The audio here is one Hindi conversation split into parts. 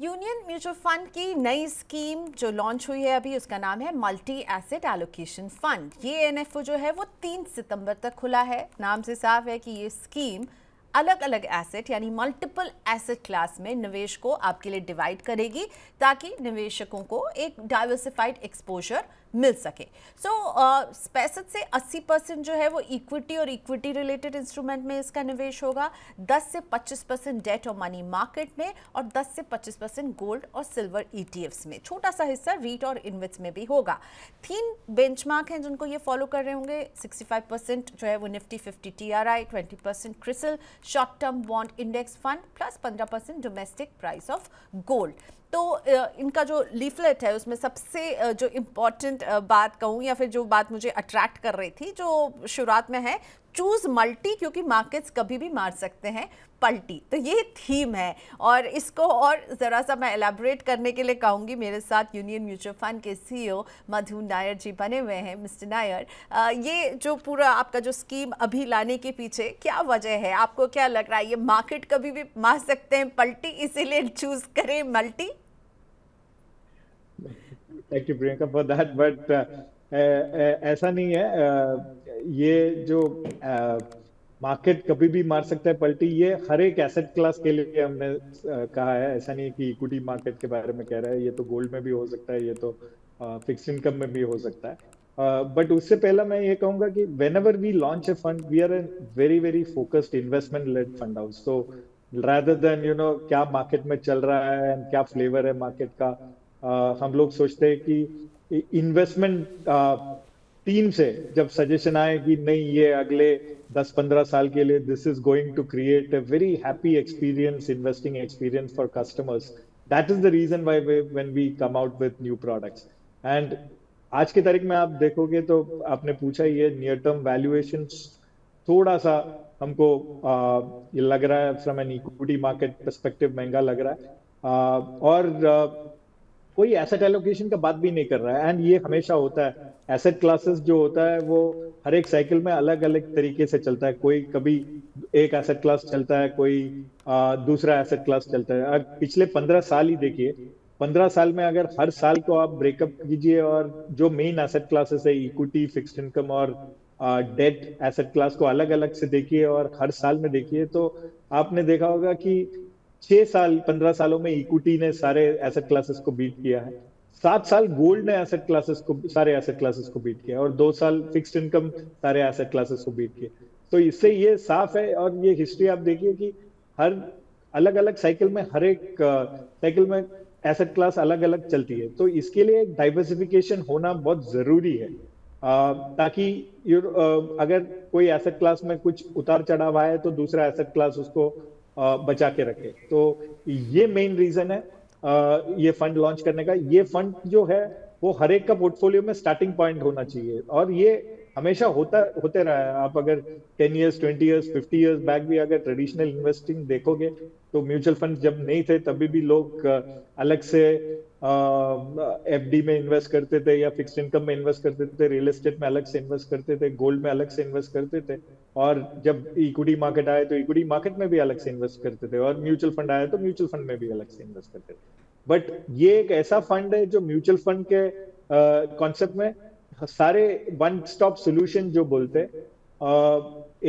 यूनियन म्यूचुअल फंड की नई स्कीम जो लॉन्च हुई है अभी, उसका नाम है मल्टी एसेट एलोकेशन फंड। ये एनएफओ जो है वो 3 सितंबर तक खुला है। नाम से साफ है कि ये स्कीम अलग अलग एसेट यानी मल्टीपल एसेट क्लास में निवेश को आपके लिए डिवाइड करेगी ताकि निवेशकों को एक डाइवर्सिफाइड एक्सपोजर मिल सके। सो 65 से 80% जो है वो इक्विटी और इक्विटी रिलेटेड इंस्ट्रूमेंट में इसका निवेश होगा, 10 से 25% डेट और मनी मार्केट में, और 10 से 25% गोल्ड और सिल्वर ईटीएफ्स में। छोटा सा हिस्सा रीट और इन्वेट्स में भी होगा। 3 बेंचमार्क हैं जिनको ये फॉलो कर रहे होंगे। 65% जो है वो Nifty 50 TRI, 20% CRISIL short term bond index fund, plus 15% domestic price of gold. तो इनका जो लीफलेट है उसमें सबसे जो इम्पॉर्टेंट बात कहूँ या फिर जो बात मुझे अट्रैक्ट कर रही थी, जो शुरुआत में है, चूज मल्टी, क्योंकि मार्केट्स कभी भी मार सकते हैं पलटी। तो ये थीम है और इसको और ज़रा सा मैं एलैबोरेट करने के लिए कहूँगी। मेरे साथ यूनियन म्यूचुअल फंड के सीईओ मधु नायर जी बने हुए हैं। मिस्टर नायर, ये जो पूरा आपका जो स्कीम अभी लाने के पीछे क्या वजह है? आपको क्या लग रहा है, ये मार्केट कभी भी मार सकते हैं पलटी, इसीलिए चूज करें multi? Thank you Priyanka for that, but ऐसा नहीं है। ये जो मार्केट कभी भी मार सकता है पलटी, ये हर एक एसेट क्लास के लिए हमने कहा है। ऐसा नहीं है कि इक्विटी मार्केट के बारे में कह रहा है, ये तो गोल्ड में भी हो सकता है, ये तो फिक्स्ड इनकम में भी हो सकता है। बट उससे पहला मैं ये कहूंगा कि whenever we launch a fund, we are a very very focused investment led fund house. So rather than क्या मार्केट में चल रहा है and क्या फ्लेवर है मार्केट का, हम लोग सोचते हैं कि इन्वेस्टमेंट टीम से जब सजेशन आए कि नहीं, ये अगले 10-15 साल के लिए this is going to create a very happy experience, investing experience for customers, that is the reason why when we come out with new products. And आज की तारीख में आप देखोगे तो आपने पूछा, ये नियर टर्म वैल्यूएशन थोड़ा सा हमको ये लग रहा है from an equity market perspective महंगा लग रहा है। और कोई एसेट एलोकेशन का बात भी नहीं कर रहा है। एंड ये हमेशा होता है, एसेट क्लासेस जो होता है वो हर एक साइकिल में अलग अलग तरीके से चलता है। कोई कभी एक एसेट क्लास चलता है, कोई दूसरा एसेट क्लास चलता है। अब पिछले 15 साल ही देखिए, 15 साल में अगर हर साल को आप ब्रेकअप कीजिए और जो मेन एसेट क्लासेस है, इक्विटी, फिक्स्ड इनकम और डेट एसेट क्लास को अलग अलग से देखिए और हर साल में देखिए, तो आपने देखा होगा कि 15 सालों में इक्विटी ने सारे एसेट क्लासेस को बीट किया है, 7 साल गोल्ड ने सारे एसेट क्लासेस को बीट किया, और 2 साल फिक्स्ड इनकम सारे एसेट क्लासेस को बीट किया। तो इससे ये साफ है, और ये हिस्ट्री आप देखिए कि हर अलग अलग साइकिल में, हर एक साइकिल में एसेट क्लास अलग अलग चलती है। तो इसके लिए एक डाइवर्सिफिकेशन होना बहुत जरूरी है, ताकि अगर कोई एसेट क्लास में कुछ उतार चढ़ाव आए तो दूसरा एसेट क्लास उसको बचा के रखे। तो ये मेन रीजन है ये फंड लॉन्च करने का। ये फंड जो है वो हर एक का पोर्टफोलियो में स्टार्टिंग पॉइंट होना चाहिए, और ये हमेशा होते रहा है। आप अगर 10 इयर्स, 20 इयर्स, 50 इयर्स बैक भी अगर ट्रेडिशनल इन्वेस्टिंग देखोगे तो म्यूचुअल फंड जब नहीं थे तभी भी लोग अलग से एफडी में इन्वेस्ट करते थे, या फिक्स्ड इनकम में इन्वेस्ट करते थे, रियल एस्टेट में अलग से इन्वेस्ट करते थे, गोल्ड में अलग से इन्वेस्ट करते थे, और जब इक्विटी मार्केट आए तो इक्विटी मार्केट में भी अलग से इन्वेस्ट करते थे, और म्यूचुअल फंड आया तो म्यूचुअल फंड में भी अलग से इन्वेस्ट करते थे। बट ये एक ऐसा फंड है जो म्यूचुअल फंड के कॉन्सेप्ट में सारे वन स्टॉप सोल्यूशन जो बोलते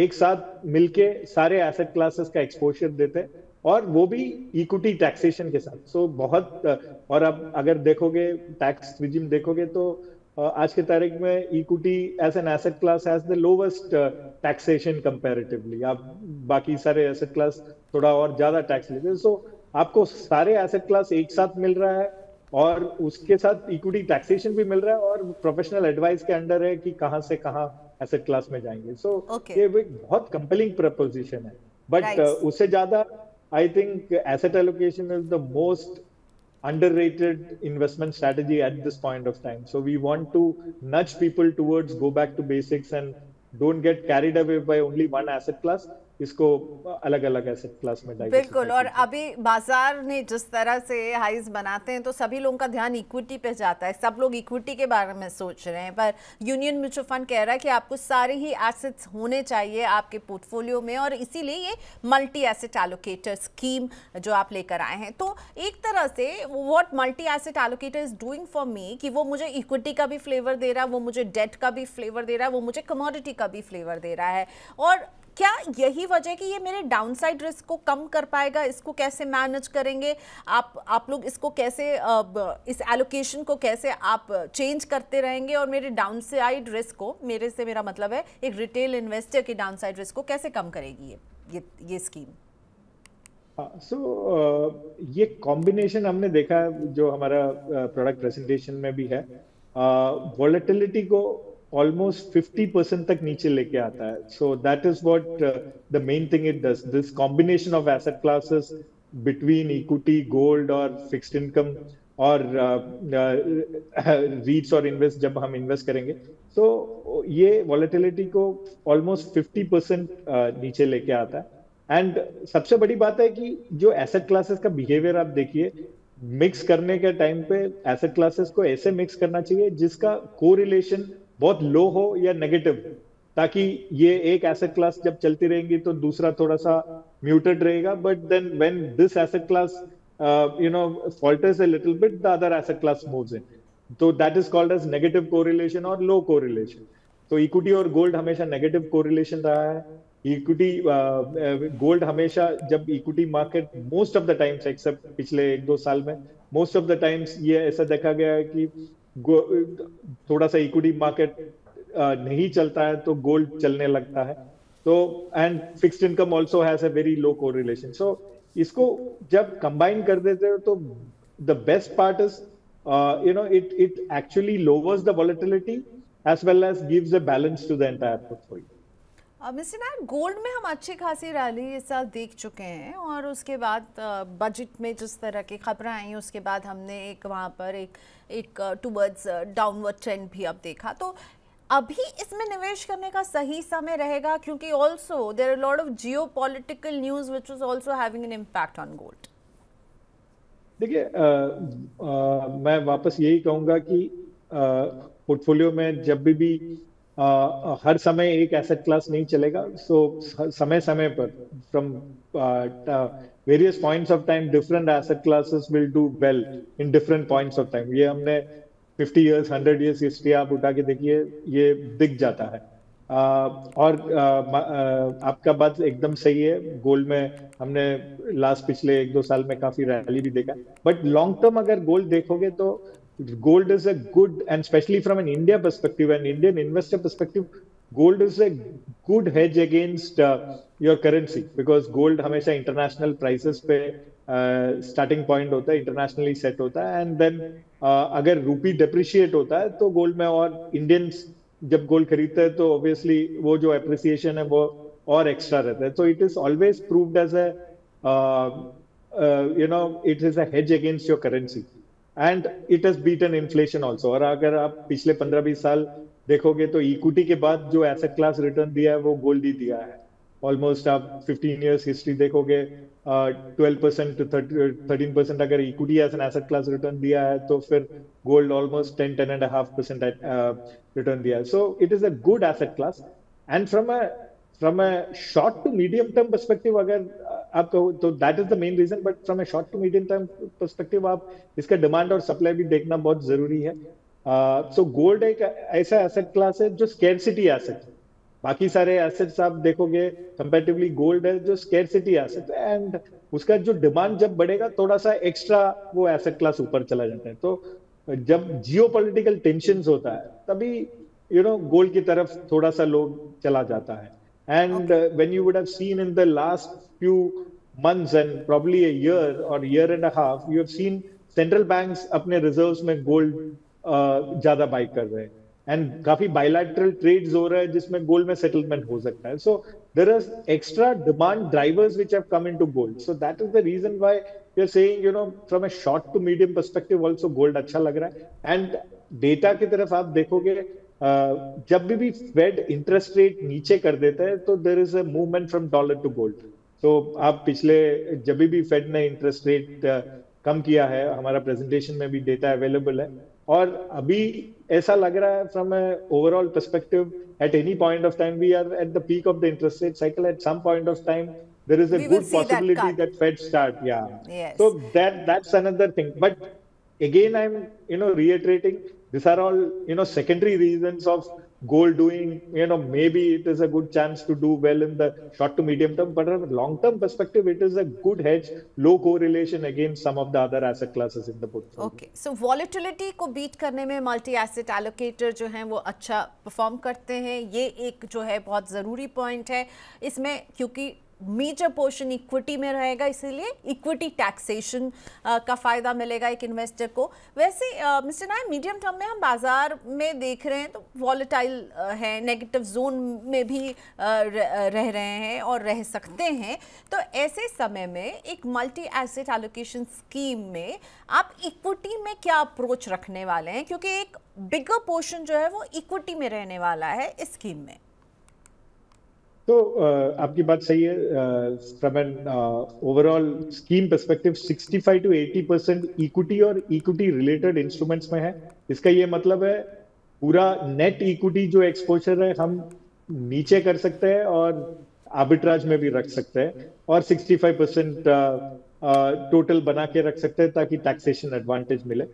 एक साथ मिलके सारे एसेट क्लासेस का एक्सपोजर देते, और वो भी इक्विटी टैक्सेशन के साथ। सो बहुत और अब अगर देखोगे टैक्स रिजिम देखोगे तो आज के तारीख में equity as an asset class has the lowest taxation comparatively. आप बाकी सारे एसेट क्लास थोड़ा और ज्यादा टैक्स लेते हैं। सो आपको सारे एसेट क्लास एक साथ मिल रहा है, और उसके साथ इक्विटी टैक्सेशन भी मिल रहा है, और प्रोफेशनल एडवाइस के अंडर है कि कहां से कहां एसेट क्लास में जाएंगे। सो ये एक बहुत कंपेलिंग प्रपोजिशन है। बट उससे ज्यादा I think asset allocation is the most underrated investment strategy at this point of time. So we want to nudge people towards go back to basics and don't get carried away by only one asset class. इसको अलग अलग एसेट क्लास में बिल्कुल। और डाइवर्सिफाई। अभी बाजार ने जिस तरह से हाइज बनाते हैं तो सभी लोगों का ध्यान इक्विटी पे जाता है, सब लोग इक्विटी के बारे में सोच रहे हैं, पर यूनियन म्यूचुअल फंड कह रहा है कि आपको सारे ही एसेट्स होने चाहिए आपके पोर्टफोलियो में, और इसीलिए ये मल्टी एसेट एलोकेटर स्कीम जो आप लेकर आए हैं। तो एक तरह से what multi asset allocator is doing for me कि वो मुझे इक्विटी का भी फ्लेवर दे रहा है, वो मुझे डेट का भी फ्लेवर दे रहा है, वो मुझे कमोडिटी का भी फ्लेवर दे रहा है। और क्या यही वजह कि ये मेरे डाउनसाइड रिस्क को कम कर पाएगा? इसको कैसे मैनेज करेंगे आप लोग? इसको कैसे इस एलोकेशन को कैसे आप चेंज करते रहेंगे और मेरे डाउनसाइड रिस्क को, मेरे से मेरा मतलब है एक रिटेल इन्वेस्टर की डाउनसाइड रिस्क को कैसे कम करेगी ये स्कीम? ये कॉम्बिनेशन हमने देखा जो हमारा प्रोडक्ट प्रेजेंटेशन में भी है, वॉलेटिलिटी को ऑलमोस्ट 50% तक नीचे लेके आता है। So that is what the main thing it does, this combination of asset classes between equity, gold और फिक्स्ड इनकम और रीट्स और इन्वेस्ट, जब हम इन्वेस्ट करेंगे तो ये वॉलेटिलिटी को ऑलमोस्ट 50% नीचे लेके आता है। एंड सबसे बड़ी बात है कि जो एसेट क्लासेस का बिहेवियर आप देखिए, मिक्स करने के टाइम पे एसेट क्लासेस को ऐसे मिक्स करना चाहिए जिसका कोरिलेशन बहुत लो हो या नेगेटिव, ताकि ये एक एसेट क्लास जब चलती रहेंगी तो दूसरा थोड़ा सा म्यूटेड रहेगा, but then when this asset class falters a little bit, the other asset class moves in. So that is called as negative correlation or low correlation. तो इक्विटी और गोल्ड हमेशा नेगेटिव कोरिलेशन रहा है। इक्विटी गोल्ड हमेशा, जब equity market most of the times except पिछले 1-2 साल में, मोस्ट ऑफ द टाइम्स ये ऐसा देखा गया है कि थोड़ा सा इक्विटी मार्केट नहीं चलता है तो गोल्ड चलने लगता है। तो and fixed income also has a very low correlation. So इसको जब कंबाइन कर देते हो तो the best part is it actually lowers the volatility as well as gives a balance to the entire portfolio. Mister Nair, gold में हम अच्छी खासी रैली इस साल देख चुके हैं, और उसके बाद बजट में जिस तरह की खबरें आई उसके बाद हमने एक वहाँ पर एक टुवर्ड्स डाउनवर्ड ट्रेंड भी अब देखा। तो अभी इसमें निवेश करने का सही समय रहेगा, क्योंकि also there are lot of geopolitical news which is also having an impact on gold. देखिए, मैं वापस यही कहूंगा कि पोर्टफोलियो में जब भी हर समय एक एसेट क्लास नहीं चलेगा। सो समय समय पर from various points of time different asset classes will do well in different points of time. ये हमने 50 इयर्स 100 इयर्स हिस्ट्री आप उठा के देखिए, ये दिख जाता है। और आपका बात एकदम सही है, गोल्ड में हमने लास्ट पिछले 1-2 साल में काफी रैली भी देखा, बट लॉन्ग टर्म अगर गोल्ड देखोगे तो gold is a good, and especially from an India perspective, an Indian investor perspective, gold is a good hedge against your currency, because gold हमेशा international prices पे starting point होता है, internationally set होता है, and then अगर रूपी depreciate होता है तो gold में, और Indians जब gold खरीदते हैं तो obviously वो जो appreciation है वो और extra रहता है। So it is always proved as a it is a hedge against your currency. And it has beaten inflation also. और अगर आप पिछले 15-20 साल देखोगे तो इक्विटी के बाद जो एसेट क्लास रिटर्न दिया है वो गोल्ड ही दिया है। ऑलमोस्ट आप 15 इयर्स हिस्ट्री देखोगे, 12% to 13% अगर equity as an asset class return दिया है तो फिर गोल्ड ऑलमोस्ट 10-10.5% रिटर्न दिया है। So it is a good asset class, and from a short to medium term perspective अगर आप कहो तो that is the main reason, but from a short to medium term perspective आप इसका डिमांड और सप्लाई भी देखना बहुत जरूरी है। So गोल्ड एक ऐसा एसेट क्लास है जो स्कैरसिटी एसेट, बाकी सारे एसेट्स आप देखोगे कंपैरेटिवली गोल्ड है जो स्कैरसिटी एसेट, एंड उसका जो डिमांड जब बढ़ेगा थोड़ा सा एक्स्ट्रा वो एसेट क्लास ऊपर चला जाता है। तो जब जियोपॉलिटिकल टेंशंस होता है तभी गोल्ड की तरफ थोड़ा सा लोग चला जाता है। And when you would have seen in the last few months and probably a year or year and a half, you have seen central banks अपने reserves में gold ज्यादा buy कर रहे हैं, and काफी bilateral trades हो रहे हैं जिसमें gold में settlement हो सकता है। So there are extra demand drivers which have come into gold. So that is the reason why we are saying, from a short to medium perspective also gold अच्छा लग रहा है। And data की तरफ आप देखोगे जब भी फेड इंटरेस्ट रेट नीचे कर देता है तो there is a movement from dollar to gold. तो आप पिछले जब भी फेड ने इंटरेस्ट रेट कम किया है, हमारा प्रेजेंटेशन में भी डेटा अवेलेबल है, और अभी ऐसा लग रहा है from A overall perspective at any point of time we are at the peak of the interest rate cycle. At some point of time there is a We will good see that possibility cut. that Fed start, yeah. Yes. So that's another thing. But again, I'm reiterating, these are all secondary reasons of gold doing, maybe it is a good chance to do well in the short to medium term, but from a long term perspective it is a good hedge, low correlation against some of the other asset classes in the portfolio. Okay, so volatility को बीट करने में मल्टी एसेट एलोकेटर जो हैं वो अच्छा परफॉर्म करते हैं, ये एक जो है बहुत ज़रूरी पॉइंट है इसमें, क्योंकि मेजर पोर्शन इक्विटी में रहेगा, इसीलिए इक्विटी टैक्सेशन का फ़ायदा मिलेगा एक इन्वेस्टर को। वैसे मिस्टर नायर, मीडियम टर्म में हम बाज़ार में देख रहे हैं तो वॉलेटाइल है, नेगेटिव जोन में भी रह रहे हैं और रह सकते हैं, तो ऐसे समय में एक मल्टी एसेट एलोकेशन स्कीम में आप इक्विटी में क्या अप्रोच रखने वाले हैं, क्योंकि एक बिगर पोर्शन जो है वो इक्विटी में रहने वाला है इस स्कीम में? तो आपकी बात सही है। From an overall scheme perspective 65 to 80% equity और इक्विटी रिलेटेड इंस्ट्रूमेंट्स में है। इसका ये मतलब है पूरा नेट इक्विटी जो एक्सपोजर है हम नीचे कर सकते हैं और आर्बिट्राज में भी रख सकते हैं, और 65% टोटल बना के रख सकते हैं ताकि टैक्सेशन एडवांटेज मिले।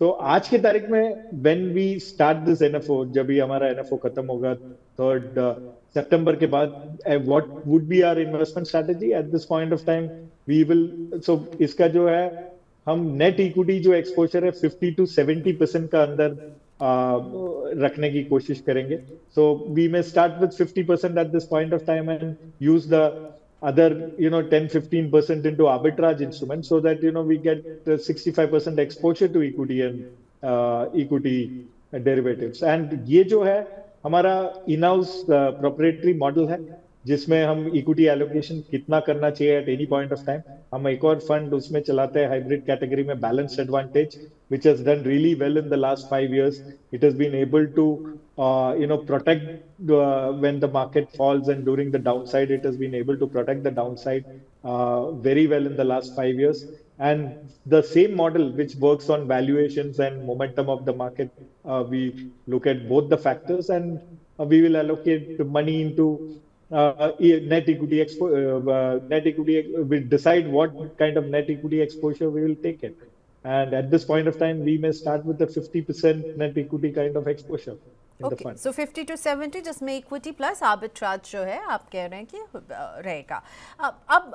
तो आज की तारीख में when we start this NFO, जब भी हमारा एनएफओ खत्म होगा 3rd सितंबर के बाद, what would be our investment strategy at this point of time, we will, so इसका जो है हम नेट इक्विटी जो एक्सपोजर है 50 to 70% का अंदर रखने की कोशिश करेंगे। So we may start with 50% at this point of time and use the other 10-15% into arbitrage instruments, so that we get 65% exposure to equity and equity derivatives. And ये जो है हमारा in-house proprietary model है, जिसमें हम इक्विटी एलोकेशन कितना करना चाहिए at any point of time. हम एक और फंड उसमें चलाते हैं हाइब्रिड कैटेगरी में, balance advantage, which has done really well in the last 5 years. It has been able to protect when the market falls, and during the downside it has been able to protect the downside very well in the last 5 years. And the same model which works on valuations and momentum of the market, we look at both the factors, and we will allocate money into net equity we decide what kind of net equity exposure we will take it, and at this point of time we may start with the 50% net equity kind of exposure in the fund. So 50 to 70 जिसमें इक्विटी प्लस आर्बिट्राज जो है आप कह रहे हैं कि रहेगा। अब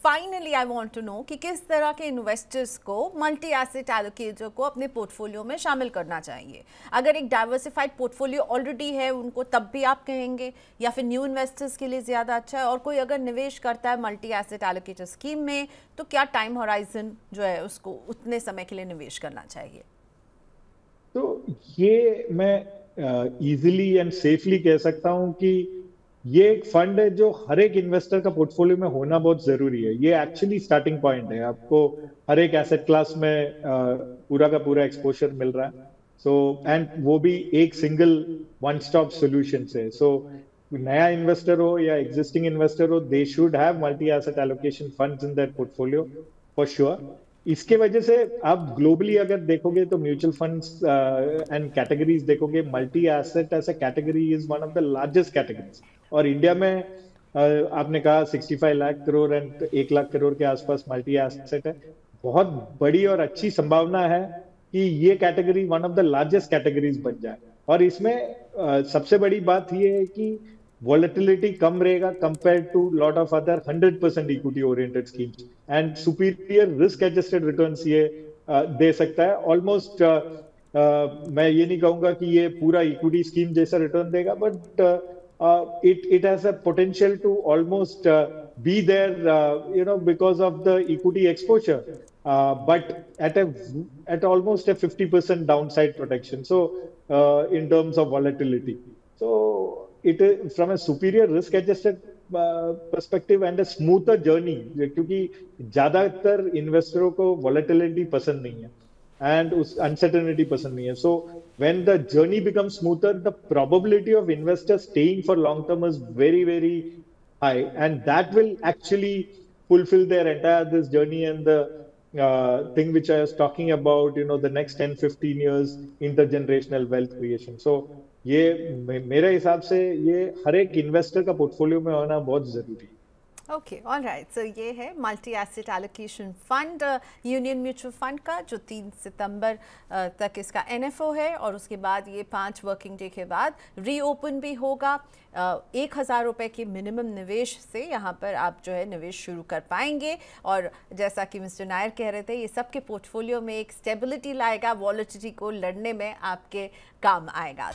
finally I want to know कि किस तरह के इन्वेस्टर्स को मल्टी एसेट एलोकेटर को अपने पोर्टफोलियो में शामिल करना चाहिए। अगर एक डाइवर्सिफाइड पोर्टफोलियो ऑलरेडी है उनको तब भी आप कहेंगे, या फिर न्यू इन्वेस्टर्स के लिए ज़्यादा अच्छा है? और कोई अगर निवेश करता है मल्टी एसेट एलोकेटर स्कीम में तो क्या टाइम होराइजन जो है उसको उतने समय के लिए निवेश करना चाहिए? तो ये मैं इजीली एंड सेफली कह सकता हूं कि ये एक फंड है जो हर एक इन्वेस्टर का पोर्टफोलियो में होना बहुत जरूरी है। ये एक्चुअली स्टार्टिंग पॉइंट है, आपको हर एक एसेट क्लास में पूरा का पूरा एक्सपोजर मिल रहा है। सो एंड वो भी एक सिंगल वन स्टॉप सोल्यूशन से। सो नया इन्वेस्टर हो या एग्जिस्टिंग इन्वेस्टर हो, they should have multi asset allocation funds in their portfolio for sure. इसके वजह से आप ग्लोबली अगर देखोगे तो म्यूचुअल फंड्स एंड कैटेगरीज देखोगे, multi asset as a category is one of the largest categories. और इंडिया में आपने कहा 65 लाख करोड़ एंड 1 लाख करोड़ के आसपास मल्टी एसेट है। बहुत बड़ी और अच्छी संभावना है कि ये category one of the largest categories बन जाए। और इसमें सबसे बड़ी बात ये है कि volatility कम रहेगा compared to lot of other 100% equity oriented schemes, and superior risk adjusted returns ये दे सकता है। almost मैं ये नहीं कहूंगा कि ये पूरा equity scheme जैसा रिटर्न देगा, but it has a potential to almost be there because of the equity exposure, but at almost a 50% downside protection, so in terms of volatility. So it is from a superior risk adjusted perspective and a smoother journey, क्योंकि ज्यादातर इन्वेस्टरों को volatility पसंद नहीं है एंड उस अनसर्टेनिटी पसंद नहीं है। सो when the journey becomes smoother, the probability of investors staying for long term is very, very high, and that will actually fulfill their entire this journey and the thing which I was talking about, the next 10-15 years intergenerational wealth creation. So ये मेरे हिसाब से ये हर एक इन्वेस्टर का पोर्टफोलियो में होना बहुत जरूरी है। Okay, alright. सो ये है multi asset allocation fund union mutual fund का, जो 3 सितंबर तक इसका एनएफओ है, और उसके बाद ये 5 वर्किंग डे के बाद रीओपन भी होगा। 1,000 रुपये के मिनिमम निवेश से यहाँ पर आप जो है निवेश शुरू कर पाएंगे, और जैसा कि मिस्टर नायर कह रहे थे, ये सबके पोर्टफोलियो में एक स्टेबिलिटी लाएगा, वॉलेटिलिटी को लड़ने में आपके काम आएगा।